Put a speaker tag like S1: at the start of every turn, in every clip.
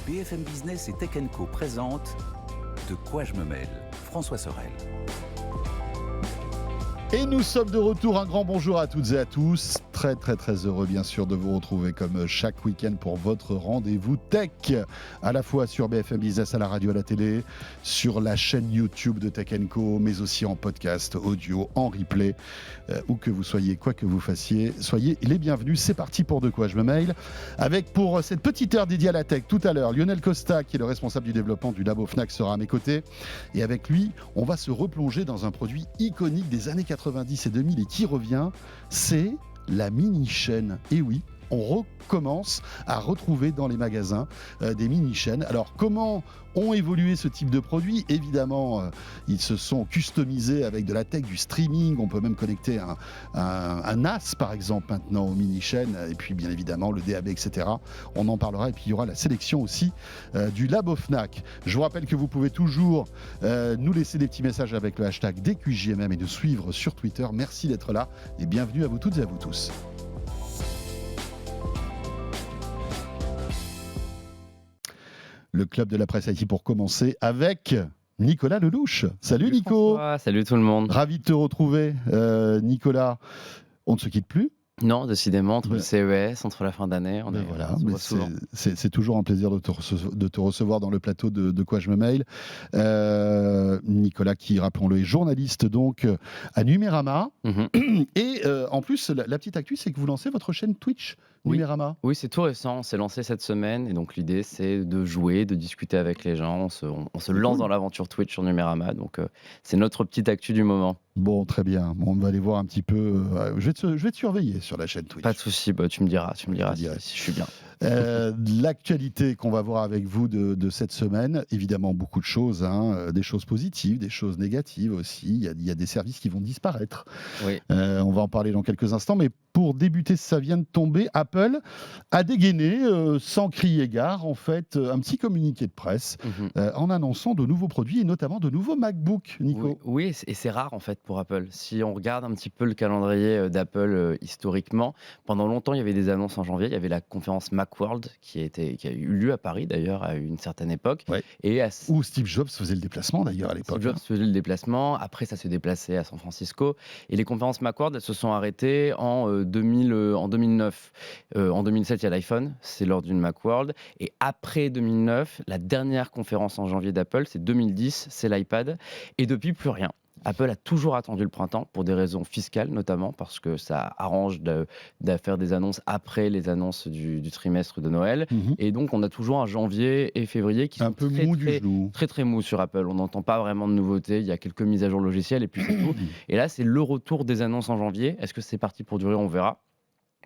S1: BFM Business et Tech Co présente De quoi je me mêle, François Sorel.
S2: Et nous sommes de retour, un grand bonjour à toutes et à tous. Très heureux bien sûr de vous retrouver comme chaque week-end pour votre rendez-vous tech. À la fois sur BFM Business, à la radio, à la télé, sur la chaîne YouTube de Tech Co, mais aussi en podcast, audio, en replay. Où que vous soyez, quoi que vous fassiez, soyez les bienvenus. C'est parti pour De quoi je me mêle. Avec pour cette petite heure dédiée à la tech tout à l'heure, Lionel Costa qui est le responsable du développement du Labo Fnac sera à mes côtés. Et avec lui, on va se replonger dans un produit iconique des années 90 et 2000 et qui revient, c'est la mini-chaîne. Et oui, on recommence à retrouver dans les magasins des mini-chaînes. Alors, comment ont évolué ce type de produits ? Évidemment, ils se sont customisés avec de la tech, du streaming. On peut même connecter un NAS, par exemple, maintenant aux mini-chaînes. Et puis, bien évidemment, le DAB, etc. On en parlera. Et puis, il y aura la sélection aussi du Labo Fnac. Je vous rappelle que vous pouvez toujours nous laisser des petits messages avec le hashtag DQJMM et nous suivre sur Twitter. Merci d'être là et bienvenue à vous toutes et à vous tous. Le club de la presse IT pour commencer avec Nicolas Lelouch. Salut Nico.
S3: François, salut tout le monde.
S2: Ravi de te retrouver Nicolas. On ne se quitte plus.
S3: Non, décidément, entre le CES, entre la fin d'année, on se voit souvent.
S2: C'est toujours un plaisir de te recevoir dans le plateau de quoi je me mêle. Nicolas qui, rappelons-le, est journaliste donc à Numérama. Et en plus, la petite actu, c'est que vous lancez votre chaîne Twitch. Numérama.
S3: Oui, c'est tout récent, on s'est lancé cette semaine et donc l'idée c'est de jouer, de discuter avec les gens, on se lance dans l'aventure Twitch sur Numérama, donc c'est notre petite actu du moment.
S2: Bon, très bien, on va aller voir un petit peu, je vais te surveiller sur la chaîne Twitch.
S3: Pas de souci, tu me diras si je suis bien.
S2: L'actualité qu'on va voir avec vous de cette semaine, évidemment beaucoup de choses, des choses positives, des choses négatives aussi, il y a des services qui vont disparaître.
S3: Oui.
S2: On va en parler dans quelques instants, mais pour débuter, ça vient de tomber, Apple a dégainé, sans crier gare, en fait, un petit communiqué de presse en annonçant de nouveaux produits et notamment de nouveaux MacBook, Nico.
S3: Oui, et c'est rare en fait pour Apple. Si on regarde un petit peu le calendrier d'Apple historiquement, pendant longtemps il y avait des annonces en janvier, il y avait la conférence Macworld qui a eu lieu à Paris d'ailleurs à une certaine époque.
S2: Ouais. Où Steve Jobs faisait le déplacement d'ailleurs à l'époque.
S3: Steve Jobs faisait le déplacement, après ça se déplaçait à San Francisco et les conférences Macworld elles se sont arrêtées en 2009. En 2007 il y a l'iPhone, c'est lors d'une Macworld et après 2009 la dernière conférence en janvier d'Apple c'est 2010, c'est l'iPad et depuis plus rien. Apple a toujours attendu le printemps pour des raisons fiscales notamment parce que ça arrange de faire des annonces après les annonces du trimestre de Noël et donc on a toujours un janvier et février qui sont très mou sur Apple. On n'entend pas vraiment de nouveautés, il y a quelques mises à jour logicielles et puis c'est tout. Et là c'est le retour des annonces en janvier. Est-ce que c'est parti pour durer ? On verra.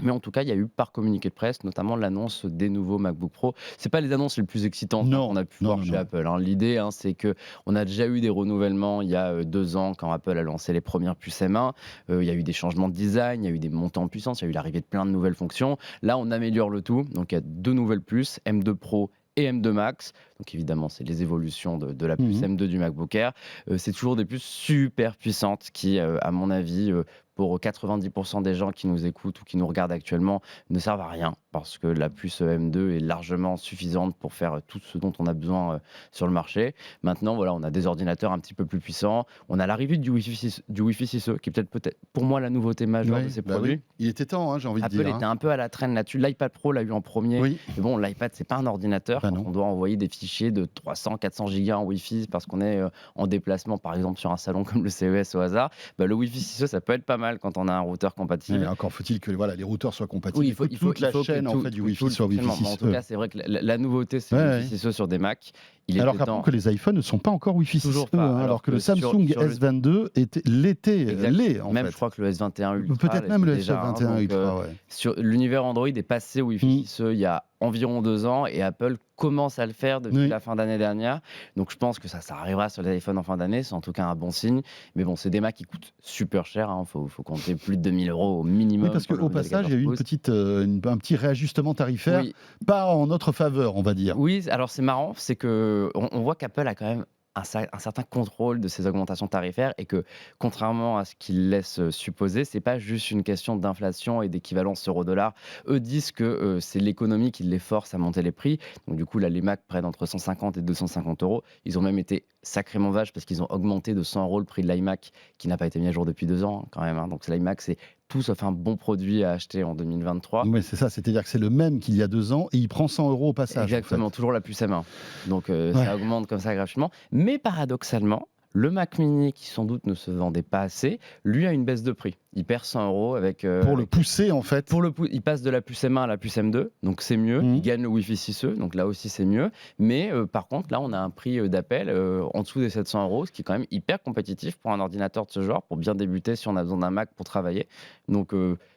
S3: Mais en tout cas, il y a eu par communiqué de presse, notamment l'annonce des nouveaux MacBook Pro. C'est pas les annonces les plus excitantes qu'on a pu voir chez Apple. L'idée, c'est que on a déjà eu des renouvellements il y a 2 ans quand Apple a lancé les premières puces M1. Il y a eu des changements de design, il y a eu des montées en puissance, il y a eu l'arrivée de plein de nouvelles fonctions. Là, on améliore le tout. Donc, il y a 2 nouvelles puces, M2 Pro et M2 Max. Donc évidemment, c'est les évolutions de la puce M2 du MacBook Air. C'est toujours des puces super puissantes qui, à mon avis, pour 90% des gens qui nous écoutent ou qui nous regardent actuellement, ne servent à rien parce que la puce M2 est largement suffisante pour faire tout ce dont on a besoin sur le marché. Maintenant, voilà, on a des ordinateurs un petit peu plus puissants. On a l'arrivée du Wi-Fi 6E, qui est peut-être pour moi la nouveauté majeure de ces produits. Oui.
S2: Il était temps, j'ai envie de dire.
S3: Apple était un peu à la traîne là-dessus. L'iPad Pro l'a eu en premier. Oui. Mais bon, l'iPad, c'est pas un ordinateur. On doit envoyer des fichiers de 300, 400 gigas en Wi-Fi parce qu'on est en déplacement, par exemple, sur un salon comme le CES au hasard. Le Wi-Fi 6E, ça peut être pas mal quand on a un routeur compatible.
S2: Mais encore faut-il que les routeurs soient compatibles. Oui, il faut toute la chaîne du Wi-Fi soit Wi-Fi 6E.
S3: En tout cas, c'est vrai que la nouveauté, c'est le Wi-Fi 6E sur des Macs.
S2: Alors qu'après que les iPhones ne sont pas encore Wi-Fi 6E, alors que le Samsung S22 l'est en
S3: même
S2: fait.
S3: Je crois que le S21 Ultra.
S2: Peut-être même le S21 Ultra.
S3: Sur l'univers Android est passé au Wi-Fi 6E il y a environ 2 ans et Apple commence à le faire depuis la fin d'année dernière. Donc je pense que ça arrivera sur les iPhones en fin d'année, c'est en tout cas un bon signe. Mais bon, c'est des Macs qui coûtent super cher, faut compter plus de 2000 € au minimum.
S2: Oui, parce qu'au passage, il y a eu un petit réajustement tarifaire, pas en notre faveur, on va dire.
S3: Oui, alors c'est marrant, c'est que on voit qu'Apple a quand même un certain contrôle de ces augmentations tarifaires et que, contrairement à ce qu'ils laissent supposer, c'est pas juste une question d'inflation et d'équivalence euro-dollar. Eux disent que c'est l'économie qui les force à monter les prix. Donc du coup, là, les Mac prennent entre 150 et 250 euros. Ils ont même été sacrément vaches parce qu'ils ont augmenté de 100 euros le prix de l'iMac qui n'a pas été mis à jour depuis 2 ans quand même. Donc l'iMac, c'est tout sauf un bon produit à acheter en 2023.
S2: Oui, c'est ça, c'est-à-dire que c'est le même qu'il y a 2 ans et il prend 100 euros au passage.
S3: Exactement,
S2: en fait.
S3: toujours la puce M1. Donc ça augmente comme ça gratuitement. Mais paradoxalement, le Mac Mini, qui sans doute ne se vendait pas assez, lui a une baisse de prix. Il perd 100 euros avec.
S2: Pour le pousser, en fait.
S3: Il passe de la puce M1 à la puce M2, donc c'est mieux. Il gagne le Wi-Fi 6E, donc là aussi c'est mieux. Mais par contre, là, on a un prix d'appel en dessous des 700 euros, ce qui est quand même hyper compétitif pour un ordinateur de ce genre, pour bien débuter si on a besoin d'un Mac pour travailler. Donc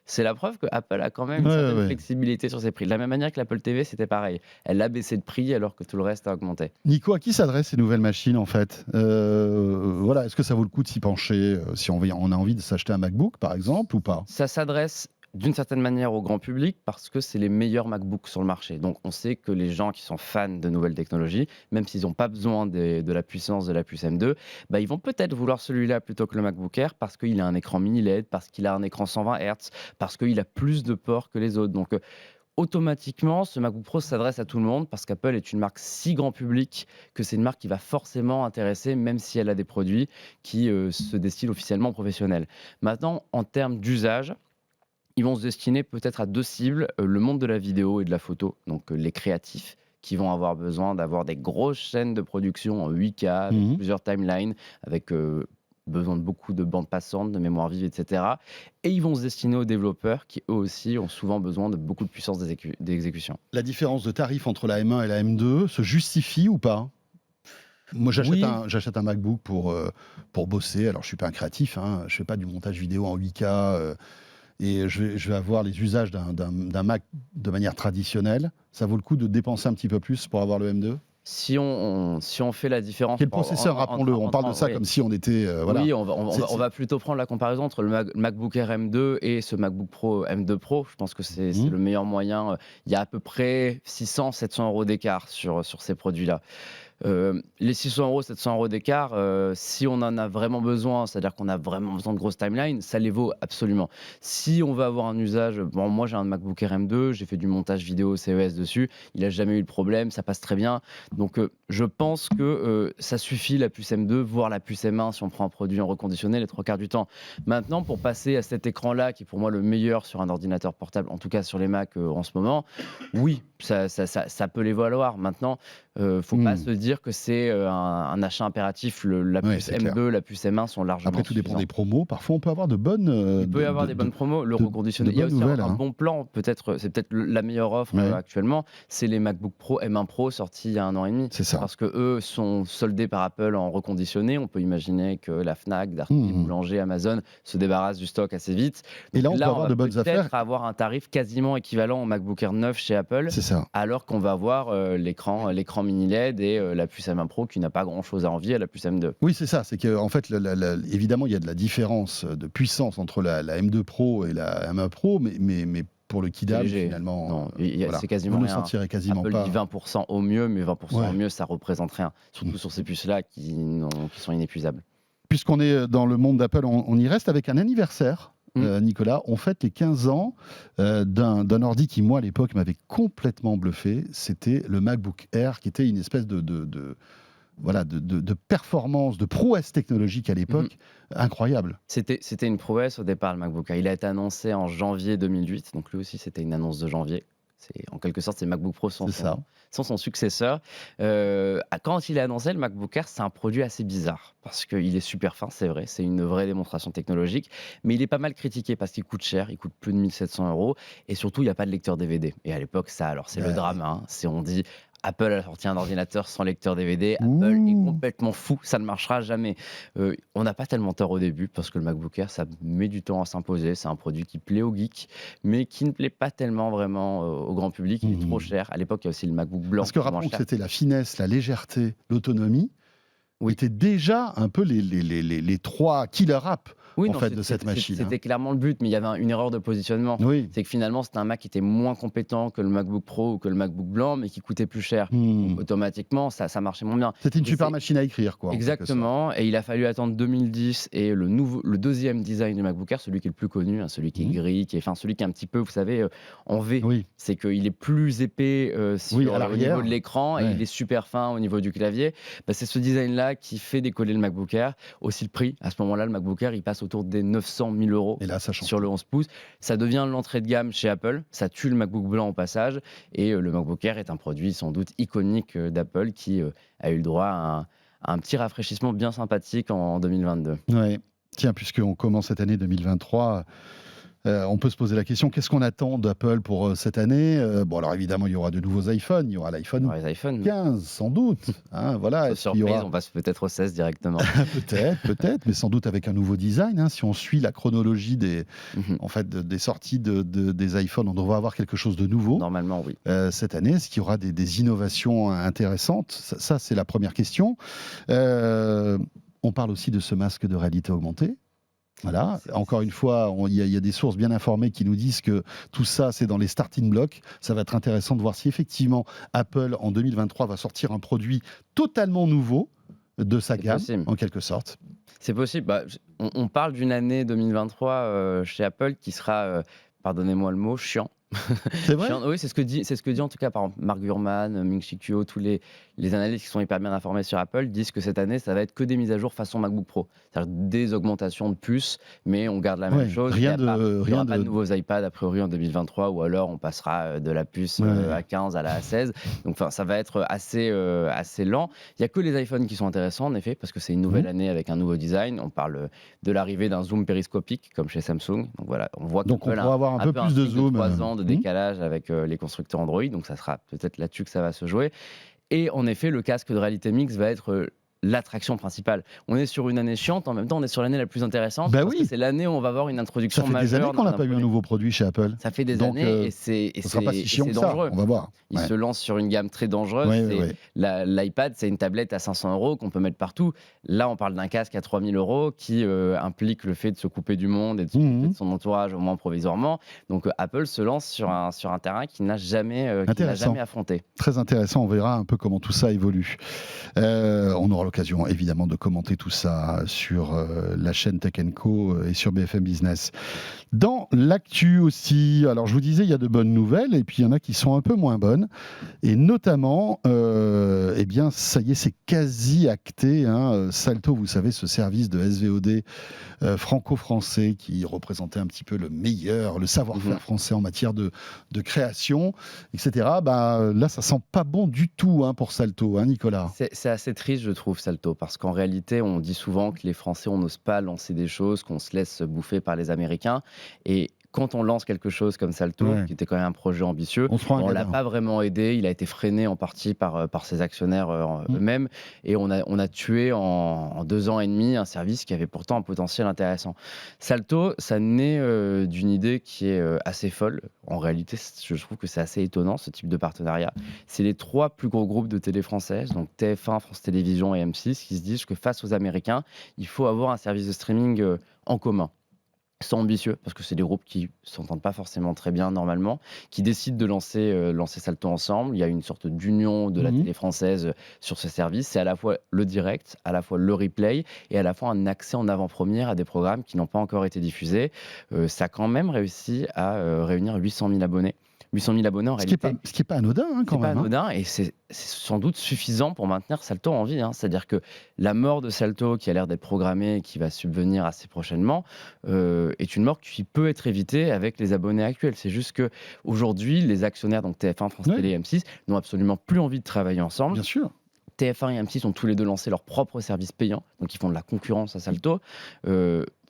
S3: c'est la preuve que Apple a quand même une certaine flexibilité sur ses prix. De la même manière que l'Apple TV, c'était pareil. Elle a baissé de prix alors que tout le reste a augmenté.
S2: Nico, à qui s'adressent ces nouvelles machines, en fait voilà, est-ce que ça vaut le coup de s'y pencher si on a envie de s'acheter un MacBook, par exemple, ou pas?
S3: Ça s'adresse d'une certaine manière au grand public parce que c'est les meilleurs MacBooks sur le marché. Donc on sait que les gens qui sont fans de nouvelles technologies, même s'ils n'ont pas besoin de la puissance de la puce M2, ils vont peut-être vouloir celui-là plutôt que le MacBook Air parce qu'il a un écran mini LED, parce qu'il a un écran 120 Hz, parce qu'il a plus de ports que les autres. Donc automatiquement, ce MacBook Pro s'adresse à tout le monde parce qu'Apple est une marque si grand public que c'est une marque qui va forcément intéresser, même si elle a des produits qui se destinent officiellement aux professionnels. Maintenant, en termes d'usage, ils vont se destiner peut-être à 2 cibles, le monde de la vidéo et de la photo, donc les créatifs qui vont avoir besoin d'avoir des grosses chaînes de production en 8K, avec plusieurs timelines, avec besoin de beaucoup de bandes passantes, de mémoire vive, etc. Et ils vont se destiner aux développeurs qui, eux aussi, ont souvent besoin de beaucoup de puissance d'exécution.
S2: La différence de tarif entre la M1 et la M2 se justifie ou pas? Moi, j'achète un MacBook pour bosser. Alors, je ne suis pas un créatif, je ne fais pas du montage vidéo en 8K. Et je vais avoir les usages d'un Mac de manière traditionnelle. Ça vaut le coup de dépenser un petit peu plus pour avoir le M2?
S3: Si on fait la différence...
S2: Quel processeur, rappelons-le, on parle de ça comme si on était... voilà.
S3: Oui, on va plutôt prendre la comparaison entre le MacBook Air M2 et ce MacBook Pro M2 Pro. Je pense que c'est le meilleur moyen. Il y a à peu près 600-700 euros d'écart sur ces produits-là. Les 600 euros, 700 euros d'écart, si on en a vraiment besoin, c'est-à-dire qu'on a vraiment besoin de grosses timelines, ça les vaut absolument. Si on veut avoir un usage, moi j'ai un MacBook Air M2, j'ai fait du montage vidéo CES dessus, il n'a jamais eu de problème, ça passe très bien. Donc je pense que ça suffit la puce M2, voire la puce M1 si on prend un produit en reconditionné les 3 quarts du temps. Maintenant, pour passer à cet écran-là, qui est pour moi le meilleur sur un ordinateur portable, en tout cas sur les Mac en ce moment, oui, ça peut les valoir. Maintenant, faut pas se dire que c'est un achat impératif. La puce M2, clair. La puce M1 sont largement
S2: Après, tout dépend
S3: suffisants.
S2: des promos. Parfois, on peut avoir de bonnes...
S3: Il peut y avoir des bonnes promos, le reconditionné. Il y a aussi un bon plan, c'est peut-être la meilleure offre actuellement, c'est les MacBook Pro M1 Pro sortis il y a 1 an et demi.
S2: C'est ça.
S3: Parce que eux sont soldés par Apple en reconditionné. On peut imaginer que la Fnac, Darty, Boulanger, Amazon se débarrassent du stock assez vite.
S2: Donc, et là, on peut avoir de bonnes affaires.
S3: Peut-être avoir un tarif quasiment équivalent au MacBook Air 9 chez Apple.
S2: C'est ça.
S3: Alors qu'on va avoir l'écran mini LED et la puce M1 Pro qui n'a pas grand-chose à envier à la puce M2.
S2: Oui, c'est ça. C'est qu'en fait, évidemment, il y a de la différence de puissance entre la M2 Pro et la M1 Pro, mais pour le kidam, finalement,
S3: c'est quasiment
S2: vous ne
S3: rien.
S2: le sentirez quasiment
S3: Apple
S2: pas.
S3: dit 20% au mieux, mais 20% au mieux, ça représente rien. Surtout sur ces puces-là qui sont inépuisables.
S2: Puisqu'on est dans le monde d'Apple, on y reste avec un anniversaire. Nicolas, on fête les 15 ans d'un ordi qui, moi, à l'époque, m'avait complètement bluffé. C'était le MacBook Air, qui était une espèce de performance, de prouesse technologique à l'époque, incroyable.
S3: C'était une prouesse au départ, le MacBook Air. Il a été annoncé en janvier 2008, donc lui aussi, c'était une annonce de janvier. En quelque sorte, c'est MacBook Pro sans son successeur. Quand il est annoncé, le MacBook Air, c'est un produit assez bizarre parce qu'il est super fin, c'est vrai, c'est une vraie démonstration technologique, mais il est pas mal critiqué parce qu'il coûte cher, il coûte plus de 1700 euros et surtout, il n'y a pas de lecteur DVD. Et à l'époque, c'est le drame. Si on dit Apple a sorti un ordinateur sans lecteur DVD, Apple est complètement fou, ça ne marchera jamais. On n'a pas tellement tort au début parce que le MacBook Air, ça met du temps à s'imposer. C'est un produit qui plaît aux geeks, mais qui ne plaît pas tellement vraiment au grand public. Il est trop cher. À l'époque, il y a aussi le MacBook blanc.
S2: Parce que rappelons que c'était la finesse, la légèreté, l'autonomie, étaient déjà un peu les 3 killer apps.
S3: Oui,
S2: en
S3: non,
S2: fait de cette machine.
S3: c'était clairement le but, mais il y avait une erreur de positionnement.
S2: Oui.
S3: C'est que finalement, c'était un Mac qui était moins compétent que le MacBook Pro ou que le MacBook blanc, mais qui coûtait plus cher. Donc
S2: Hmm.
S3: automatiquement, ça marchait moins bien.
S2: C'était une
S3: Et
S2: super
S3: c'est
S2: machine à écrire, quoi, en quelque sorte.
S3: exactement, et il a fallu attendre 2010 et le deuxième design du MacBook Air, celui qui est le plus connu, hein, celui qui est
S2: Mhm.
S3: gris, enfin celui qui est un petit peu, vous savez, en V.
S2: Oui,
S3: C'est qu'il est plus épais
S2: oui, à
S3: au
S2: l'arrière.
S3: niveau de l'écran et
S2: Ouais.
S3: il est super fin au niveau du clavier. Bah, c'est ce design-là qui fait décoller le MacBook Air. Aussi le prix, à ce moment-là, le MacBook Air, il passe autour des 900 000 euros
S2: Et là, ça change
S3: sur le
S2: tout.
S3: 11 pouces. Ça devient l'entrée de gamme chez Apple. Ça tue le MacBook blanc au passage. Et le MacBook Air est un produit sans doute iconique d'Apple qui a eu le droit à un petit rafraîchissement bien sympathique en 2022.
S2: Ouais. Tiens, puisqu'on commence cette année 2023, on peut se poser la question, qu'est-ce qu'on attend d'Apple pour cette année? Bon, alors évidemment, il y aura de nouveaux iPhones, il y aura l'iPhone
S3: Alors, les iPhones,
S2: 15, sans doute. Hein, voilà.
S3: sauf
S2: Est-ce qu'il y
S3: surprise,
S2: aura...
S3: on passe peut-être au 16 directement.
S2: Peut-être, mais sans doute avec un nouveau design. Hein, si on suit la chronologie
S3: Mhm.
S2: en fait, des sorties des iPhones, on devrait avoir quelque chose de nouveau
S3: Normalement, oui.
S2: cette année. Est-ce qu'il y aura des innovations intéressantes? Ça, c'est la première question. On parle aussi de ce masque de réalité augmentée. Voilà,
S3: C'est-
S2: encore une fois, il y a des sources bien informées qui nous disent que tout ça, c'est dans les starting blocks. Ça va être intéressant de voir si effectivement Apple, en 2023, va sortir un produit totalement nouveau de sa
S3: C'est
S2: gamme,
S3: possible.
S2: en quelque sorte.
S3: C'est possible. Bah, on parle d'une année 2023 chez Apple qui sera, pardonnez-moi le mot, chiant.
S2: C'est vrai?
S3: Oui, c'est ce que dit en tout cas par exemple Mark Gurman, Ming-Chi Kuo, tous les analystes qui sont hyper bien informés sur Apple disent que cette année, ça va être que des mises à jour façon MacBook Pro. C'est-à-dire des augmentations de puces, mais on garde la même
S2: Ouais,
S3: chose.
S2: rien
S3: Il n'y
S2: rien
S3: aura pas de
S2: de.
S3: nouveaux iPads a priori en 2023, ou alors on passera de la puce
S2: Ouais.
S3: à 15 à la A16. Donc ça va être assez lent. Il n'y a que les iPhones qui sont intéressants en effet, parce que c'est une nouvelle année avec un nouveau design. On parle de l'arrivée d'un zoom périscopique, comme chez Samsung. Donc voilà, on voit
S2: Donc on
S3: qu'Apple
S2: pourra
S3: a
S2: avoir un peu plus de
S3: cycle
S2: zoom.
S3: 3 ans de décalage avec les constructeurs Android, donc ça sera peut-être là-dessus que ça va se jouer. Et en effet, le casque de réalité mixte va être l'attraction principale. On est sur une année chiante, en même temps on est sur l'année la plus intéressante,
S2: Bah
S3: parce que
S2: oui,
S3: c'est l'année où on va avoir une
S2: ça
S3: introduction
S2: fait des années
S3: majeure
S2: qu'on n'a
S3: d'un
S2: pas eu un
S3: produit.
S2: nouveau produit chez Apple.
S3: Ça fait des
S2: Donc
S3: années et
S2: ce ne sera pas si chiant
S3: c'est
S2: que ça.
S3: dangereux.
S2: On va voir.
S3: Il
S2: Ouais.
S3: se lance sur une gamme très dangereuse.
S2: Ouais,
S3: C'est
S2: ouais.
S3: L'iPad, c'est une tablette à 500 euros qu'on peut mettre partout. Là, on parle d'un casque à 3000 euros qui implique le fait de se couper du monde et de se couper de son entourage, au moins provisoirement. Donc, Apple se lance sur un terrain qu'il n'a
S2: Intéressant.
S3: jamais affronté.
S2: Très intéressant, on verra un peu comment tout ça évolue. On aura l'occasion évidemment de commenter tout ça sur la chaîne Tech Co et sur BFM Business. Dans l'actu aussi, alors je vous disais, il y a de bonnes nouvelles et puis il y en a qui sont un peu moins bonnes. Et notamment, eh bien, ça y est, c'est quasi acté. Hein. Salto, vous savez, ce service de SVOD franco-français qui représentait un petit peu le meilleur, le savoir-faire français en matière de création, etc. Bah, là, ça sent pas bon du tout pour Salto, hein, Nicolas.
S3: C'est assez triste, je trouve, Salto, parce qu'en réalité, on dit souvent que les Français, on n'ose pas lancer des choses, qu'on se laisse bouffer par les Américains. Et quand on lance quelque chose comme Salto,
S2: Ouais.
S3: qui était quand même un projet ambitieux,
S2: On se prend un
S3: on ne l'a
S2: gadin.
S3: pas vraiment aidé. Il a été freiné en partie par ses actionnaires eux-mêmes. Et on a tué en 2 ans et demi un service qui avait pourtant un potentiel intéressant. Salto, ça naît d'une idée qui est assez folle. En réalité, je trouve que c'est assez étonnant, ce type de partenariat. C'est les 3 plus gros groupes de télé françaises, donc TF1, France Télévisions et M6, qui se disent que face aux Américains, il faut avoir un service de streaming en commun. C'est ambitieux parce que c'est des groupes qui s'entendent pas forcément très bien normalement, qui décident de lancer Salto ensemble. Il y a une sorte d'union de la télé française sur ce service. C'est à la fois le direct, à la fois le replay et à la fois un accès en avant-première à des programmes qui n'ont pas encore été diffusés. Ça a quand même réussi à réunir 800 000 abonnés. 800 000 abonnés en
S2: Ce qui
S3: réalité.
S2: n'est pas anodin quand
S3: C'est pas
S2: même.
S3: anodin et c'est sans doute suffisant pour maintenir Salto en vie. C'est-à-dire que la mort de Salto, qui a l'air d'être programmée et qui va subvenir assez prochainement, est une mort qui peut être évitée avec les abonnés actuels. C'est juste que aujourd'hui, les actionnaires, donc TF1, France Télé et M6, n'ont absolument plus envie de travailler ensemble.
S2: Bien sûr.
S3: TF1 et M6 ont tous les deux lancé leur propre service payant, donc ils font de la concurrence à Salto.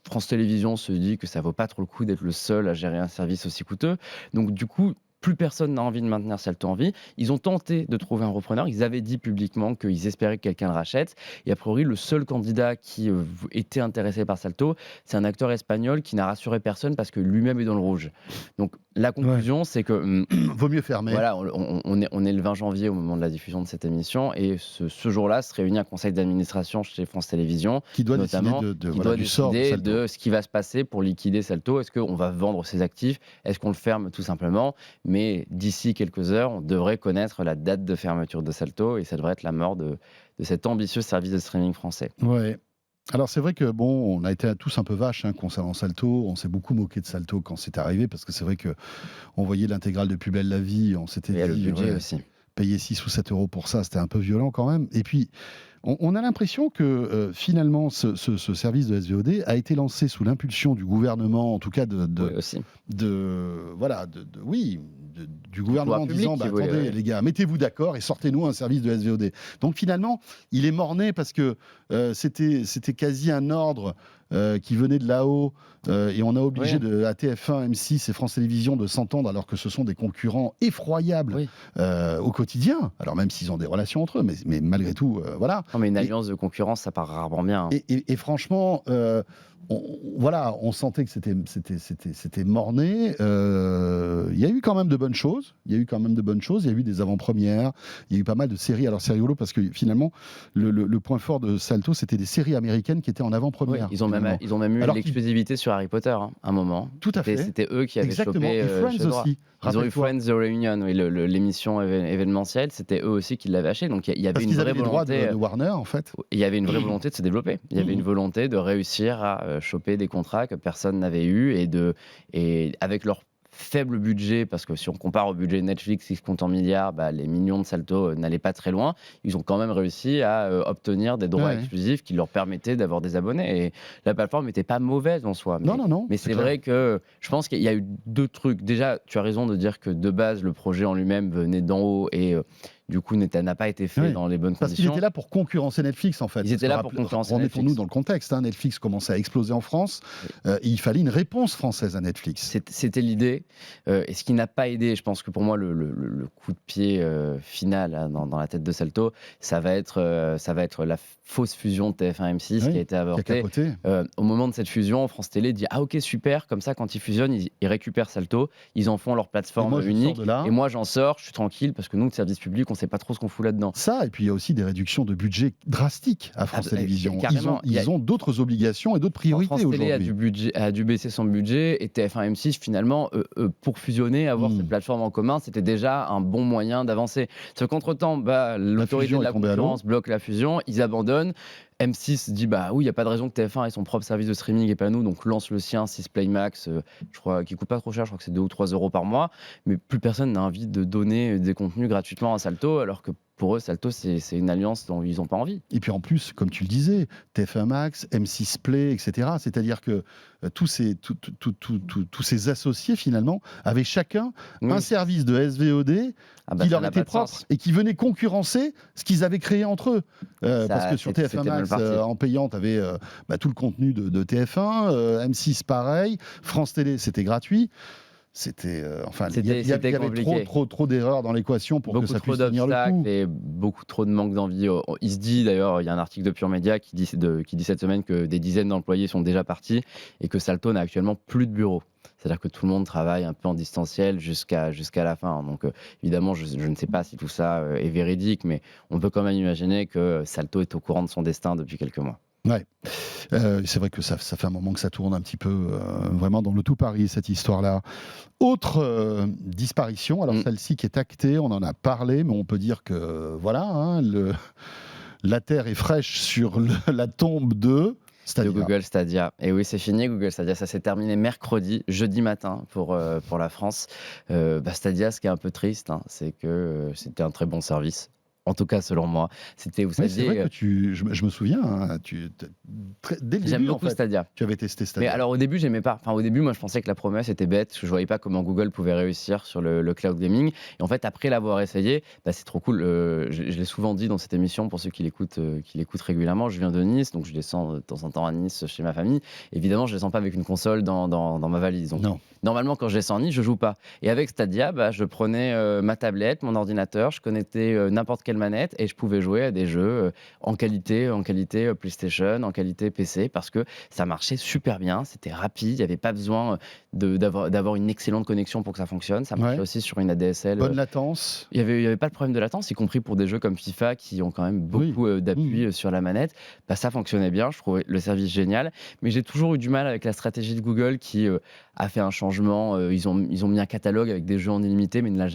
S3: France Télévisions se dit que ça vaut pas trop le coup d'être le seul à gérer un service aussi coûteux. Donc du coup, plus personne n'a envie de maintenir Salto en vie. Ils ont tenté de trouver un repreneur. Ils avaient dit publiquement qu'ils espéraient que quelqu'un le rachète. Et a priori, le seul candidat qui était intéressé par Salto, c'est un acteur espagnol qui n'a rassuré personne parce que lui-même est dans le rouge. Donc La conclusion, c'est que
S2: Vaut mieux fermer.
S3: voilà, on est le 20 janvier au moment de la diffusion de cette émission, et ce jour-là se réunit un conseil d'administration chez France Télévisions,
S2: Qui doit décider
S3: notamment,
S2: de,
S3: qui
S2: voilà,
S3: doit
S2: du sort de
S3: décider
S2: Salto.
S3: de ce qui va se passer pour liquider Salto. Est-ce qu'on va vendre ses actifs? Est-ce qu'on le ferme tout simplement? Mais d'ici quelques heures, on devrait connaître la date de fermeture de Salto, et ça devrait être la mort de cet ambitieux service de streaming français.
S2: Ouais. Alors c'est vrai que bon, on a été tous un peu vaches concernant Salto. On s'est beaucoup moqué de Salto quand c'est arrivé parce que c'est vrai que on voyait l'intégrale de Plus belle la vie. On s'était
S3: Il y a le
S2: dit
S3: budget
S2: ouais,
S3: aussi.
S2: payer 6 ou 7 euros pour ça, c'était un peu violent quand même. Et puis on a l'impression que finalement ce service de SVOD a été lancé sous l'impulsion du gouvernement, en tout cas
S3: Oui, aussi.
S2: du gouvernement en
S3: public
S2: disant
S3: qui
S2: attendez
S3: voulait-
S2: les gars, mettez-vous d'accord et sortez-nous un service de SVOD. Donc finalement, il est mort-né parce que c'était quasi un ordre qui venait de là-haut et on a obligé à TF1, M6 et France Télévisions de s'entendre alors que ce sont des concurrents effroyables
S3: Oui.
S2: au quotidien. Alors même s'ils ont des relations entre eux, mais malgré tout, voilà.
S3: Non, mais une alliance de concurrence, ça part rarement bien.
S2: Et franchement, on sentait que c'était mort-né. Il y a eu quand même de bonnes choses. Il y a eu des avant-premières. Il y a eu pas mal de séries. Alors c'est rigolo parce que finalement, le point fort de Salto, c'était des séries américaines qui étaient en
S3: Oui,
S2: avant-première.
S3: ils ont même eu
S2: Alors
S3: l'exclusivité sur Harry Potter, hein, à un moment.
S2: Tout à fait.
S3: C'était eux qui avaient
S2: Exactement.
S3: chopé
S2: Et Friends
S3: chez droit.
S2: aussi.
S3: Ils ont eu
S2: Rappelle-toi.
S3: Friends The Reunion, oui, l'émission événementielle, c'était eux aussi qui l'avaient acheté. Donc il y avait
S2: Parce
S3: une
S2: qu'ils
S3: vraie
S2: avaient les droits
S3: volonté.
S2: de Warner, en fait.
S3: Il y avait une vraie volonté de se développer. Il y avait une volonté de réussir à choper des contrats que personne n'avait eu, et avec leur faible budget, parce que si on compare au budget de Netflix qui se compte en milliards, les millions de Salto n'allaient pas très loin. Ils ont quand même réussi à obtenir des droits
S2: Ouais.
S3: exclusifs qui leur permettaient d'avoir des abonnés. Et la plateforme n'était pas mauvaise en soi.
S2: Non.
S3: Mais c'est vrai que je pense qu'il y a eu deux trucs. Déjà, tu as raison de dire que de base, le projet en lui-même venait d'en haut et du coup n'a pas été fait
S2: Oui.
S3: dans les bonnes
S2: Parce qu'ils
S3: conditions.
S2: étaient là pour concurrencer Netflix, en fait.
S3: Ils étaient là pour concurrencer
S2: Remettons-nous
S3: Netflix.
S2: dans le contexte. Netflix commençait à exploser en France. Et il fallait une réponse française à Netflix.
S3: C'était l'idée. Et ce qui n'a pas aidé, je pense que pour moi, le coup de pied final dans la tête de Salto, ça va être la fausse fusion de TF1 M6
S2: Oui,
S3: qui a été
S2: Qui a
S3: avortée.
S2: capoté.
S3: Au moment de cette fusion, France Télé dit ah ok super, comme ça quand ils fusionnent, ils récupèrent Salto, ils en font leur
S2: Et
S3: plateforme
S2: moi, je
S3: unique.
S2: sors de là.
S3: Et moi j'en sors, je suis tranquille parce que nous, de service public, on sait pas trop ce qu'on fout là-dedans.
S2: Ça, et puis il y a aussi des réductions de budget drastiques à France
S3: Ah,
S2: Télévisions.
S3: carrément.
S2: Ils ont d'autres obligations et d'autres priorités
S3: France Télé
S2: aujourd'hui.
S3: a dû baisser son budget, et TF1 M6 finalement pour fusionner, avoir cette plateforme en commun, c'était déjà un bon moyen d'avancer. Ce qu'entretemps, l'autorité
S2: fusion
S3: de la
S2: est tombée à l'eau.
S3: concurrence bloque la fusion, ils abandonnent. M6 dit oui, il n'y a pas de raison que TF1 ait son propre service de streaming et pas nous, donc lance le sien, 6 Play Max, je crois, qui coûte pas trop cher, je crois que c'est 2 ou 3 euros par mois, mais plus personne n'a envie de donner des contenus gratuitement à Salto, alors que pour eux, Salto, c'est une alliance dont ils n'ont pas envie.
S2: Et puis en plus, comme tu le disais, TF1 Max, M6 Play, etc. C'est-à-dire que tous ces associés, finalement, avaient chacun
S3: Oui.
S2: un service de SVOD qui
S3: Ça
S2: leur
S3: n'a
S2: était
S3: pas de
S2: propre
S3: sens.
S2: et qui venait concurrencer ce qu'ils avaient créé entre eux. Parce que sur
S3: c'était
S2: TF1
S3: mal
S2: Max,
S3: parti.
S2: en payant, tu avais tout le contenu de TF1, M6 pareil, France Télé, c'était gratuit. C'était il y avait
S3: compliqué.
S2: trop d'erreurs dans l'équation pour que
S3: Beaucoup
S2: ça
S3: trop
S2: puisse tenir le coup.
S3: d'obstacles et beaucoup trop de manque d'envie. Il se dit d'ailleurs, il y a un article de Pure Média qui dit cette semaine que des dizaines d'employés sont déjà partis et que Salto n'a actuellement plus de bureau. C'est-à-dire que tout le monde travaille un peu en distanciel jusqu'à la fin. Donc évidemment, je ne sais pas si tout ça est véridique, mais on peut quand même imaginer que Salto est au courant de son destin depuis quelques mois.
S2: Ouais, c'est vrai que ça fait un moment que ça tourne un petit peu vraiment dans le tout Paris, cette histoire-là. Autre disparition, alors celle-ci qui est actée, on en a parlé, mais on peut dire que voilà, la terre est fraîche sur la tombe de Stadia.
S3: De Google Stadia. Et oui, c'est fini Google Stadia. Ça s'est terminé mercredi, jeudi matin pour la France. Stadia, ce qui est un peu triste, c'est que c'était un très bon service. En tout cas, selon moi, c'était, vous
S2: Oui,
S3: saviez,
S2: c'est vrai que je me souviens, dès le
S3: j'aime
S2: début, en
S3: beaucoup
S2: fait,
S3: Stadia.
S2: tu avais testé
S3: Mais
S2: Stadia.
S3: alors au début, j'aimais pas. Enfin, au début, moi, je pensais que la promesse était bête, parce que je voyais pas comment Google pouvait réussir sur le cloud gaming. Et en fait, après l'avoir essayé, c'est trop cool. Je l'ai souvent dit dans cette émission, pour ceux qui l'écoutent régulièrement, je viens de Nice, donc je descends de temps en temps à Nice chez ma famille. Évidemment, je descends pas avec une console dans ma valise. Donc,
S2: Non.
S3: normalement, quand je descends à Nice, je joue pas. Et avec Stadia, je prenais ma tablette, mon ordinateur, je connectais n'importe quelle manette et je pouvais jouer à des jeux en qualité PlayStation, en qualité PC, parce que ça marchait super bien, c'était rapide, il n'y avait pas besoin d'avoir une excellente connexion pour que ça fonctionne. Ça marchait aussi sur une ADSL.
S2: Bonne latence.
S3: Il y avait pas de problème de latence, y compris pour des jeux comme FIFA qui ont quand même beaucoup d'appui sur la manette. Bah, ça fonctionnait bien, je trouvais le service génial. Mais j'ai toujours eu du mal avec la stratégie de Google qui a fait un changement. Ils ont mis un catalogue avec des jeux en illimité, mais ne l'a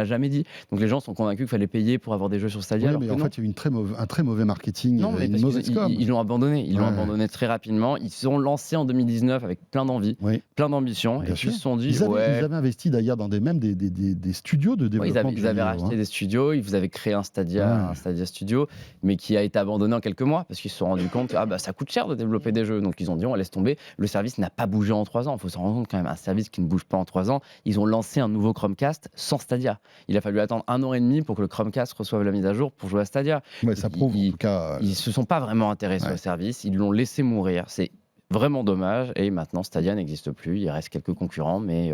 S3: jamais dit. Donc les gens sont convaincus qu'il fallait payer pour avoir des jeux sur Stadia.
S2: Oui, mais en fait, il y a eu un très mauvais marketing,
S3: non, mais
S2: une mauvaise com.
S3: ils l'ont abandonné. Ils l'ont abandonné très rapidement. Ils se sont lancés en 2019 avec plein d'envie, plein d'ambition. Et puis ils se sont dit,
S2: ils avaient investi d'ailleurs dans des studios de développement.
S3: Ils avaient racheté des studios. Ils avaient créé un Stadia Studio, mais qui a été abandonné en quelques mois parce qu'ils se sont rendus compte que ça coûte cher de développer des jeux. Donc ils ont dit, on laisse tomber. Le service n'a pas bougé en 3 ans. Il faut s'en rendre compte quand même. Un service qui ne bouge pas en 3 ans. Ils ont lancé un nouveau Chromecast sans Stadia. Il a fallu attendre 1 an et demi pour que le Chromecast reçoive la mise à jour pour jouer à Stadia.
S2: Ouais, ça prouve en tout cas.
S3: Ils se sont pas vraiment intéressés au service. Ils l'ont laissé mourir. C'est vraiment dommage. Et maintenant, Stadia n'existe plus. Il reste quelques concurrents, mais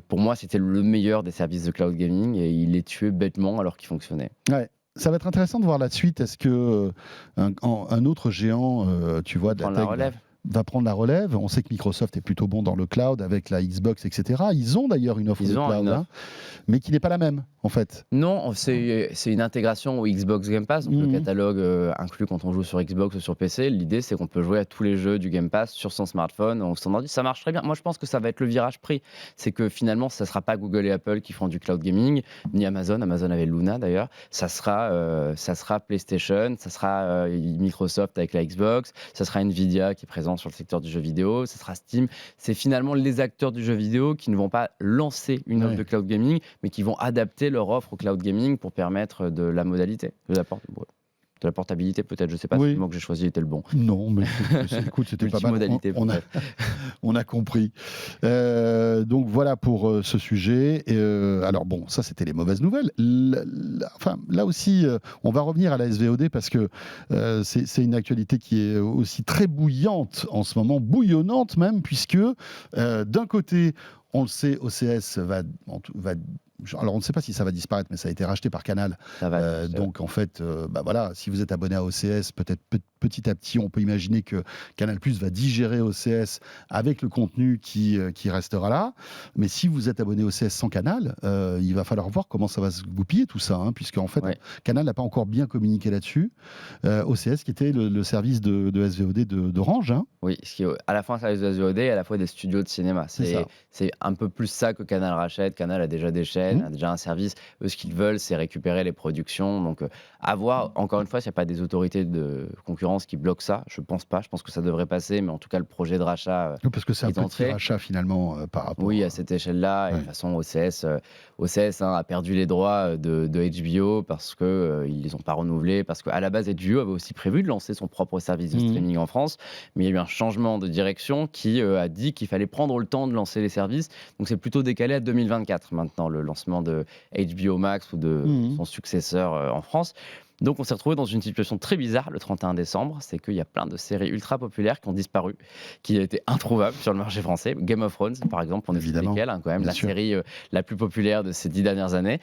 S3: pour moi, c'était le meilleur des services de cloud gaming et il est tué bêtement alors qu'il fonctionnait.
S2: Ouais. Ça va être intéressant de voir la suite. Est-ce que un autre géant, tu vois, de la tech, va prendre la relève? On sait que Microsoft est plutôt bon dans le cloud avec la Xbox, etc. Ils ont d'ailleurs une offre de cloud, mais qui n'est pas la même, en fait.
S3: Non, c'est une intégration au Xbox Game Pass, donc le catalogue inclus quand on joue sur Xbox ou sur PC. L'idée, c'est qu'on peut jouer à tous les jeux du Game Pass sur son smartphone, ou son ordi. Ça marche très bien. Moi, je pense que ça va être le virage pris. C'est que finalement, ça ne sera pas Google et Apple qui feront du cloud gaming, ni Amazon. Amazon avait Luna, d'ailleurs. Ça sera PlayStation, ça sera Microsoft avec la Xbox, ça sera Nvidia qui est présent sur le secteur du jeu vidéo, ça sera Steam. C'est finalement les acteurs du jeu vidéo qui ne vont pas lancer une offre de cloud gaming, mais qui vont adapter leur offre au cloud gaming pour permettre de la modalité, de la portabilité peut-être, je ne sais pas si le mot que j'ai choisi était le bon.
S2: Non, mais écoute, c'était pas mal. On a compris. Donc voilà pour ce sujet. Alors bon, ça c'était les mauvaises nouvelles. Là aussi, on va revenir à la SVOD parce que c'est une actualité qui est aussi très bouillante en ce moment, bouillonnante même, puisque d'un côté, on le sait, OCS va alors on ne sait pas si ça va disparaître, mais ça a été racheté par Canal. Donc en fait, voilà, si vous êtes abonné à OCS, peut-être petit à petit, on peut imaginer que Canal+ va digérer OCS avec le contenu qui restera là. Mais si vous êtes abonné à OCS sans Canal, il va falloir voir comment ça va se goupiller tout ça, puisque en fait, Canal n'a pas encore bien communiqué là-dessus. OCS qui était le service de SVOD d'Orange.
S3: Oui, ce qui est à la fois un service de SVOD et à la fois des studios de cinéma. C'est un peu plus ça que Canal rachète. Canal a déjà des chaînes, a déjà un service. Eux, ce qu'ils veulent, c'est récupérer les productions. Donc, à voir, encore une fois, s'il n'y a pas des autorités de concurrence qui bloquent ça. Je ne pense pas. Je pense que ça devrait passer. Mais en tout cas, le projet de rachat.
S2: Parce que c'est un petit rachat finalement par rapport.
S3: Oui, à cette échelle-là. Et de toute façon, OCS a perdu les droits de HBO parce qu'ils ne les ont pas renouvelés. Parce qu'à la base, HBO avait aussi prévu de lancer son propre service de streaming en France. Mais il y a eu un changement de direction qui a dit qu'il fallait prendre le temps de lancer les services. Donc, c'est plutôt décalé à 2024 maintenant, le lancement de HBO Max ou de son successeur en France. Donc on s'est retrouvé dans une situation très bizarre le 31 décembre, c'est qu'il y a plein de séries ultra populaires qui ont disparu, qui étaient introuvables sur le marché français. Game of Thrones, par exemple, on est lesquels, quand même, la série la plus populaire de ces 10 dernières années.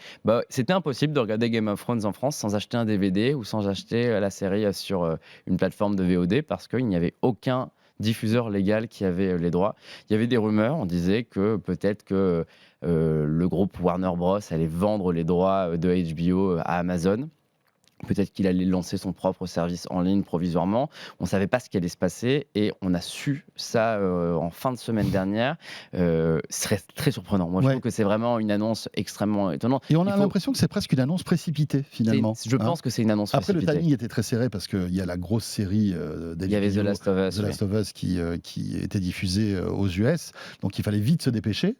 S3: C'était impossible de regarder Game of Thrones en France sans acheter un DVD ou sans acheter la série sur une plateforme de VOD parce qu'il n'y avait aucun diffuseur légal qui avait les droits. Il y avait des rumeurs, on disait que peut-être que le groupe Warner Bros allait vendre les droits de HBO à Amazon. Peut-être qu'il allait lancer son propre service en ligne provisoirement. On ne savait pas ce qui allait se passer et on a su ça en fin de semaine dernière. Ce serait très surprenant. Moi, je trouve que c'est vraiment une annonce extrêmement étonnante.
S2: Et on a l'impression que c'est presque une annonce précipitée, finalement.
S3: Je pense que c'est une annonce précipitée.
S2: Après, le timing était très serré parce qu'il y a la grosse série
S3: il y avait The Last of Us,
S2: qui était diffusée aux US. Donc, il fallait vite se dépêcher.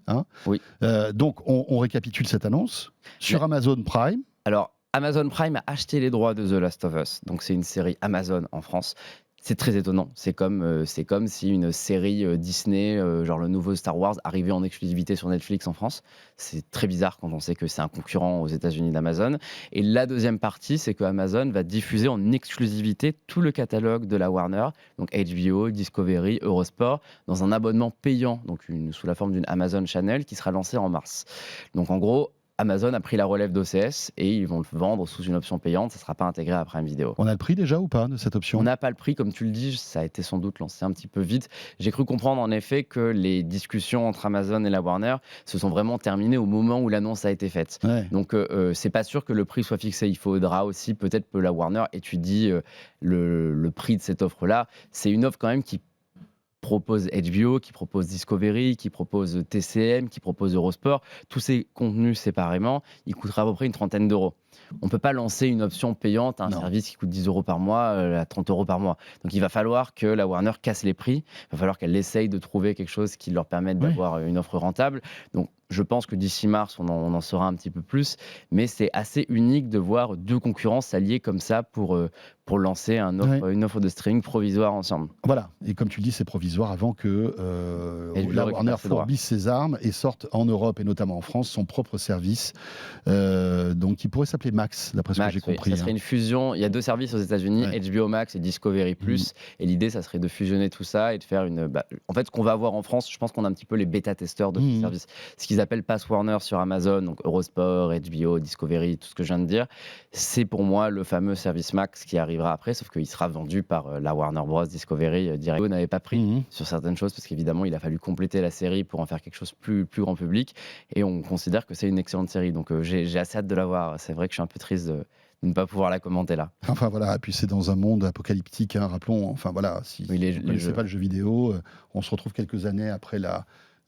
S2: Donc, on récapitule cette annonce sur Amazon Prime.
S3: Alors, Amazon Prime a acheté les droits de The Last of Us, donc c'est une série Amazon en France. C'est très étonnant, c'est comme si une série Disney, genre le nouveau Star Wars, arrivait en exclusivité sur Netflix en France. C'est très bizarre quand on sait que c'est un concurrent aux États-Unis d'Amazon. Et la deuxième partie, c'est que Amazon va diffuser en exclusivité tout le catalogue de la Warner, donc HBO, Discovery, Eurosport, dans un abonnement payant, donc sous la forme d'une Amazon Channel qui sera lancé en mars. Donc en gros, Amazon a pris la relève d'OCS et ils vont le vendre sous une option payante. Ça ne sera pas intégré à Prime Video.
S2: On a le prix déjà ou pas de cette option?
S3: On n'a pas le prix, comme tu le dis, ça a été sans doute lancé un petit peu vite. J'ai cru comprendre en effet que les discussions entre Amazon et la Warner se sont vraiment terminées au moment où l'annonce a été faite.
S2: Ouais.
S3: Donc c'est pas sûr que le prix soit fixé. Il faudra aussi peut-être que la Warner étudie le prix de cette offre-là. C'est une offre quand même qui propose HBO, qui propose Discovery, qui propose TCM, qui propose Eurosport. Tous ces contenus séparément, il coûtera à peu près une trentaine d'euros. On ne peut pas lancer une option payante à un service qui coûte 10 euros par mois à 30 euros par mois. Donc il va falloir que la Warner casse les prix. Il va falloir qu'elle essaye de trouver quelque chose qui leur permette d'avoir une offre rentable. Donc je pense que d'ici mars, on en saura un petit peu plus. Mais c'est assez unique de voir deux concurrents s'allier comme ça pour lancer une offre de streaming provisoire ensemble.
S2: Voilà, et comme tu le dis, c'est provisoire avant que la Warner fourbisse ses armes et sorte en Europe et notamment en France son propre service. Donc il pourrait s'appeler Max, d'après ce que j'ai compris.
S3: Ça serait une fusion. Il y a deux services aux États-Unis, HBO Max et Discovery Plus. Et l'idée, ça serait de fusionner tout ça et de faire une. En fait, ce qu'on va avoir en France, je pense qu'on a un petit peu les bêta-testeurs de ce service. Ce qu'ils appellent Pass Warner sur Amazon, donc Eurosport, HBO, Discovery, tout ce que je viens de dire, c'est pour moi le fameux service Max qui arrivera après, sauf qu'il sera vendu par la Warner Bros. Discovery direct. On n'avait pas pris sur certaines choses parce qu'évidemment, il a fallu compléter la série pour en faire quelque chose plus grand public. Et on considère que c'est une excellente série. Donc j'ai assez hâte de la voir. C'est vrai que je suis un peu triste de ne pas pouvoir la commenter là.
S2: Enfin voilà, et puis c'est dans un monde apocalyptique, rappelons. Enfin voilà, si vous ne connaissez pas le jeu vidéo, on se retrouve quelques années après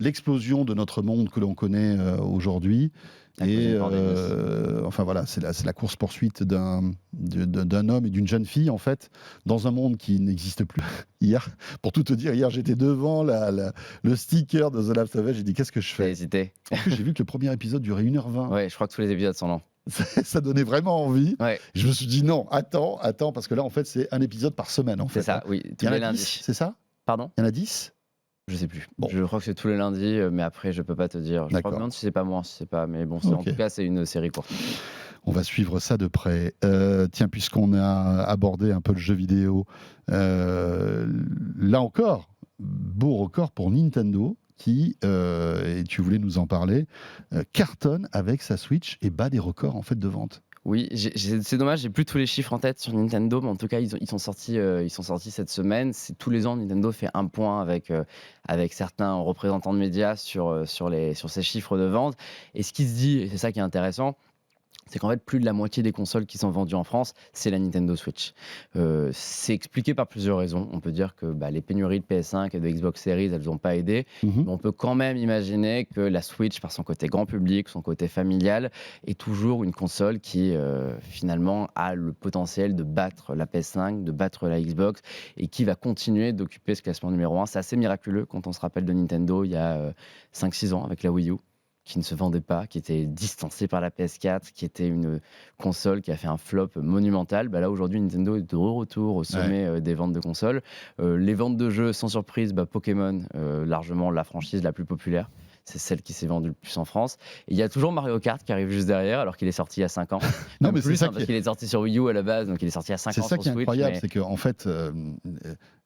S2: l'explosion de notre monde que l'on connaît aujourd'hui. Et enfin voilà, c'est la course-poursuite d'un homme et d'une jeune fille, en fait, dans un monde qui n'existe plus. Hier, pour tout te dire, hier j'étais devant le sticker de The Last of Us, j'ai dit qu'est-ce que je fais?
S3: J'ai hésité.
S2: En plus, j'ai vu que le premier épisode durait 1h20.
S3: Ouais, je crois que tous les épisodes sont longs.
S2: Ça donnait vraiment envie.
S3: Ouais.
S2: Je me suis dit non, attends, parce que là, en fait, c'est un épisode par semaine.
S3: C'est ça, oui.
S2: Tous les lundis. C'est ça?
S3: Pardon?
S2: Il y en a 10?
S3: Je sais plus.
S2: Bon.
S3: Je crois que c'est tous les lundis, mais après, je peux pas te dire. Je crois que non, si c'est pas moins, si c'est pas. Mais bon, en tout cas, c'est une série courte.
S2: On va suivre ça de près. Tiens, puisqu'on a abordé un peu le jeu vidéo, là encore, beau record pour Nintendo qui, et tu voulais nous en parler, cartonne avec sa Switch et bat des records en fait de vente.
S3: Oui, c'est dommage, j'ai plus tous les chiffres en tête sur Nintendo, mais en tout cas, ils sont sortis cette semaine. Tous les ans, Nintendo fait un point avec certains représentants de médias sur ces chiffres de vente. Et ce qui se dit, et c'est ça qui est intéressant, c'est qu'en fait, plus de la moitié des consoles qui sont vendues en France, c'est la Nintendo Switch. C'est expliqué par plusieurs raisons. On peut dire que les pénuries de PS5 et de Xbox Series, elles n'ont pas aidé. Mais on peut quand même imaginer que la Switch, par son côté grand public, son côté familial, est toujours une console qui, finalement, a le potentiel de battre la PS5, de battre la Xbox, et qui va continuer d'occuper ce classement numéro 1. C'est assez miraculeux quand on se rappelle de Nintendo il y a 5-6 ans avec la Wii U, qui ne se vendait pas, qui était distancée par la PS4, qui était une console qui a fait un flop monumental. Là, aujourd'hui, Nintendo est de retour au sommet des ventes de consoles. Les ventes de jeux, sans surprise, Pokémon, largement la franchise la plus populaire. C'est celle qui s'est vendue le plus en France. Et il y a toujours Mario Kart qui arrive juste derrière, alors qu'il est sorti il y a 5 ans.
S2: Non, mais c'est ça
S3: parce qu'il est sorti sur Wii U à la base, donc il est sorti il y a 5 ans sur Switch.
S2: C'est ça qui est incroyable, c'est qu'en fait,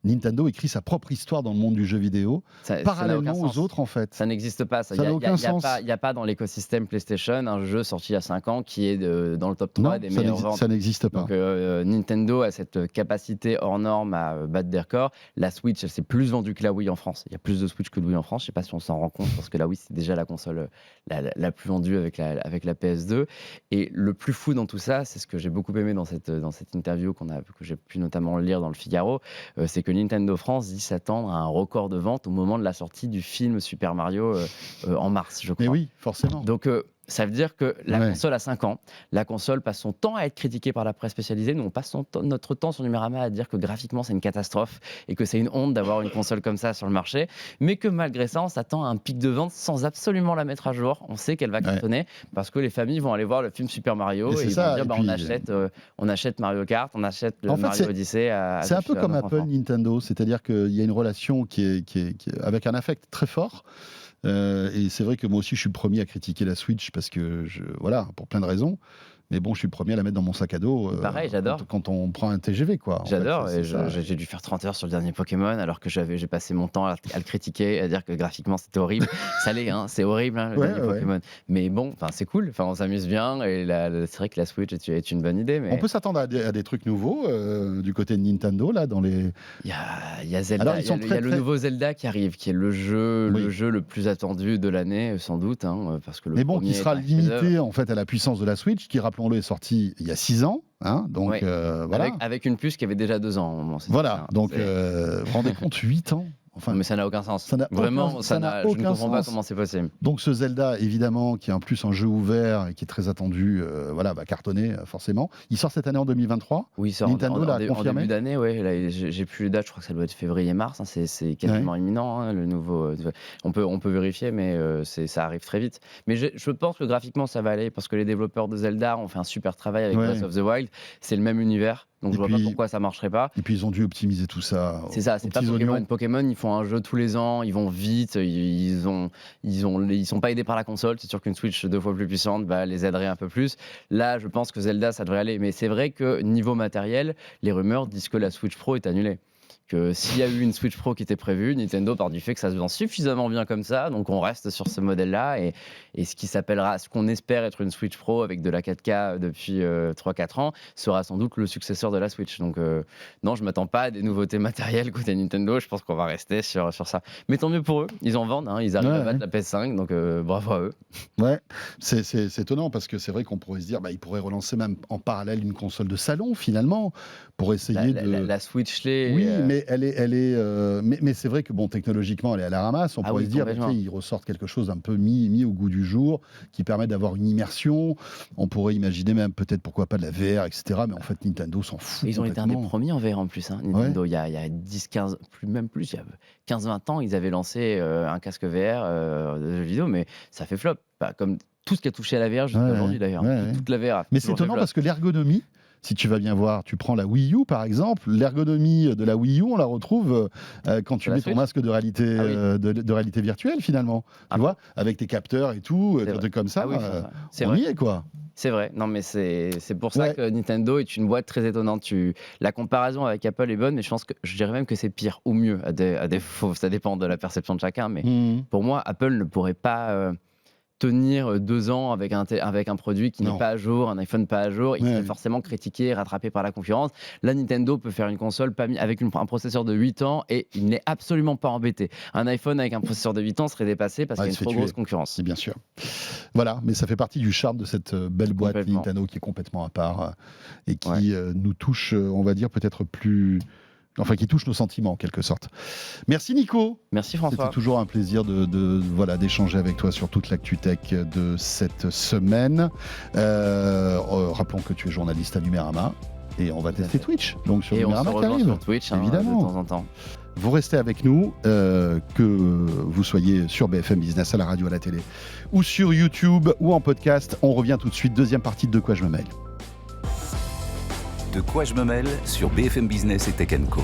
S2: Nintendo écrit sa propre histoire dans le monde du jeu vidéo, parallèlement aux autres, en fait.
S3: Ça n'existe pas.
S2: Ça n'a aucun sens.
S3: Il n'y a pas dans l'écosystème PlayStation un jeu sorti il y a 5 ans qui est dans le top 3 des meilleures ventes.
S2: Ça n'existe pas.
S3: Donc Nintendo a cette capacité hors norme à battre des records. La Switch, elle s'est plus vendue que la Wii en France. Il y a plus de Switch que de Wii en France. Je ne sais pas si on s'en rend compte, parce que la Wii, c'est déjà la console la plus vendue avec la PS2. Et le plus fou dans tout ça, c'est ce que j'ai beaucoup aimé dans cette interview que j'ai pu notamment lire dans le Figaro, c'est que Nintendo France dit s'attendre à un record de vente au moment de la sortie du film Super Mario en mars, je crois.
S2: Mais oui, forcément.
S3: Donc ça veut dire que la console a 5 ans. La console passe son temps à être critiquée par la presse spécialisée. Nous, on passe notre temps sur Numérama à dire que graphiquement, c'est une catastrophe et que c'est une honte d'avoir une console comme ça sur le marché. Mais que malgré ça, on s'attend à un pic de vente sans absolument la mettre à jour. On sait qu'elle va cartonner parce que les familles vont aller voir le film Super Mario et ils vont dire on achète Mario Kart, on achète le Mario Odyssey.
S2: C'est un peu comme Apple, Nintendo. C'est-à-dire qu'il y a une relation qui est avec un affect très fort. Et c'est vrai que moi aussi, je suis le premier à critiquer la Switch parce que, voilà, pour plein de raisons. Mais bon, je suis le premier à la mettre dans mon sac à dos.
S3: Pareil, j'adore.
S2: Quand on prend un TGV, quoi.
S3: J'adore,
S2: fait,
S3: et
S2: c'est ça.
S3: j'ai dû faire 30 heures sur le dernier Pokémon, alors que j'ai passé mon temps à le critiquer, à dire que graphiquement c'était horrible. Ça l'est, hein, c'est horrible, hein, le
S2: Ouais,
S3: dernier
S2: ouais.
S3: Pokémon. Mais bon, c'est cool, on s'amuse bien, et c'est vrai que la Switch est une bonne idée. Mais
S2: On peut s'attendre à des trucs nouveaux du côté de Nintendo, là, dans les...
S3: il y a Zelda,
S2: Alors, ils sont
S3: il y a le
S2: très-
S3: nouveau Zelda qui arrive, qui est le jeu
S2: Oui.
S3: le plus attendu de l'année, sans doute, hein, parce que le
S2: Mais bon,
S3: premier
S2: qui sera
S3: est un chef-d'œuvre.
S2: limité en fait à la puissance de la Switch, qui, rappelons-le, est sortie il y a 6 ans. Hein, donc
S3: Ouais.
S2: voilà.
S3: Avec une puce qui avait déjà 2 ans au moment.
S2: Voilà, donc
S3: C'est-
S2: vous vous rendez compte, 8 ans. Enfin,
S3: mais ça n'a aucun sens.
S2: ça n'a
S3: Vraiment,
S2: aucun- ça n'a
S3: je ne
S2: aucun
S3: comprends pas
S2: sens.
S3: comment c'est possible.
S2: donc ce Zelda, évidemment, qui est en plus un jeu ouvert et qui est très attendu, voilà, va cartonner forcément. Il sort cette année en 2023.
S3: Oui, il sort
S2: Nintendo l'a
S3: en
S2: confirmé
S3: début d'année, ouais. Là, j'ai plus les dates, je crois que ça doit être février-mars. Hein, c'est quasiment imminent, hein, le nouveau. On peut vérifier, mais ça arrive très vite. Mais je pense que graphiquement, ça va aller parce que les développeurs de Zelda ont fait un super travail avec
S2: Ouais.
S3: Breath of the Wild. C'est le même univers, donc
S2: Et
S3: je vois pas
S2: puis-
S3: pourquoi ça marcherait pas.
S2: Et puis ils ont dû optimiser tout ça.
S3: C'est ça,
S2: aux
S3: c'est pas
S2: petits
S3: Pokémon.
S2: oignons.
S3: Pokémon, ils font un jeu tous les ans, ils vont vite, ils sont pas aidés par la console. C'est sûr qu'une Switch 2 fois plus puissante les aiderait un peu plus. Là, je pense que Zelda, ça devrait aller. Mais c'est vrai que niveau matériel, les rumeurs disent que la Switch Pro est annulée. Que s'il y a eu une Switch Pro qui était prévue, Nintendo part du fait que ça se vend suffisamment bien comme ça, donc on reste sur ce modèle-là, et ce qu'on espère être une Switch Pro avec de la 4K depuis 3-4 ans, sera sans doute le successeur de la Switch. Donc non, je m'attends pas à des nouveautés matérielles côté Nintendo, je pense qu'on va rester sur ça. Mais tant mieux pour eux, ils en vendent, hein, ils arrivent à battre la PS5, donc bravo à eux.
S2: Ouais, c'est étonnant parce que c'est vrai qu'on pourrait se dire, ils pourraient relancer même en parallèle une console de salon finalement pour essayer
S3: La Switch Lite.
S2: Oui, mais mais c'est vrai que bon, technologiquement, elle est à la ramasse. On pourrait se dire,
S3: complètement.
S2: ils ressortent quelque chose d'un peu mis au goût du jour, qui permet d'avoir une immersion. On pourrait imaginer même peut-être pourquoi pas de la VR, etc. Mais en fait, Nintendo s'en fout.
S3: Ils ont été un des
S2: complètement.
S3: premiers en VR en plus, hein, Nintendo. Il y a 10, 15, même plus, il y a 15-20 ans, ils avaient lancé un casque VR de jeux vidéo, mais ça fait flop. Comme tout ce qui a touché à la VR jusqu'à aujourd'hui d'ailleurs.
S2: ouais.
S3: Toute la VR.
S2: Mais c'est étonnant parce que l'ergonomie, si tu vas bien voir, tu prends la Wii U par exemple, l'ergonomie de la Wii U, on la retrouve quand tu
S3: Sur la
S2: mets ton
S3: Switch.
S2: masque de réalité, de réalité virtuelle finalement.
S3: Ah
S2: Tu vois, avec tes capteurs et tout,
S3: C'est
S2: des
S3: vrai.
S2: trucs comme ça.
S3: Ah oui, c'est
S2: on
S3: vrai.
S2: y est quoi.
S3: C'est vrai. Non, mais c'est pour ça
S2: Ouais.
S3: que Nintendo est une boîte très étonnante. La comparaison avec Apple est bonne, mais je dirais même que c'est pire ou mieux à défaut. Ça dépend de la perception de chacun. Mais pour moi, Apple ne pourrait pas tenir 2 ans avec un produit qui
S2: Non.
S3: n'est pas à jour, un iPhone pas à jour. Il
S2: Ouais.
S3: serait forcément critiqué, rattrapé par la concurrence. Là, Nintendo peut faire une console avec un processeur de 8 ans et il n'est absolument pas embêté. Un iPhone avec un processeur de 8 ans serait dépassé parce
S2: Ouais,
S3: qu'il y a
S2: il se
S3: une trop
S2: fait
S3: grosse
S2: tuer.
S3: concurrence.
S2: C'est bien sûr. Voilà, mais ça fait partie du charme de cette belle boîte
S3: Complètement.
S2: Nintendo qui est complètement à part et qui nous touche, on va dire, peut-être plus. Enfin, qui touche nos sentiments en quelque sorte. Merci Nico.
S3: Merci
S2: C'était
S3: François.
S2: toujours un plaisir d'échanger avec toi sur toute l'actu tech de cette semaine. Rappelons que tu es journaliste à Numérama et on va tester Twitch. Donc sur
S3: Et on se
S2: Numérama qui
S3: rejoint
S2: arrive.
S3: sur Twitch,
S2: évidemment.
S3: de temps en temps.
S2: Vous restez avec nous, que vous soyez sur BFM Business, à la radio, à la télé, ou sur YouTube, ou en podcast. On revient tout de suite, deuxième partie de quoi je me mêle.
S1: De quoi je me mêle sur BFM Business et Tech & Co.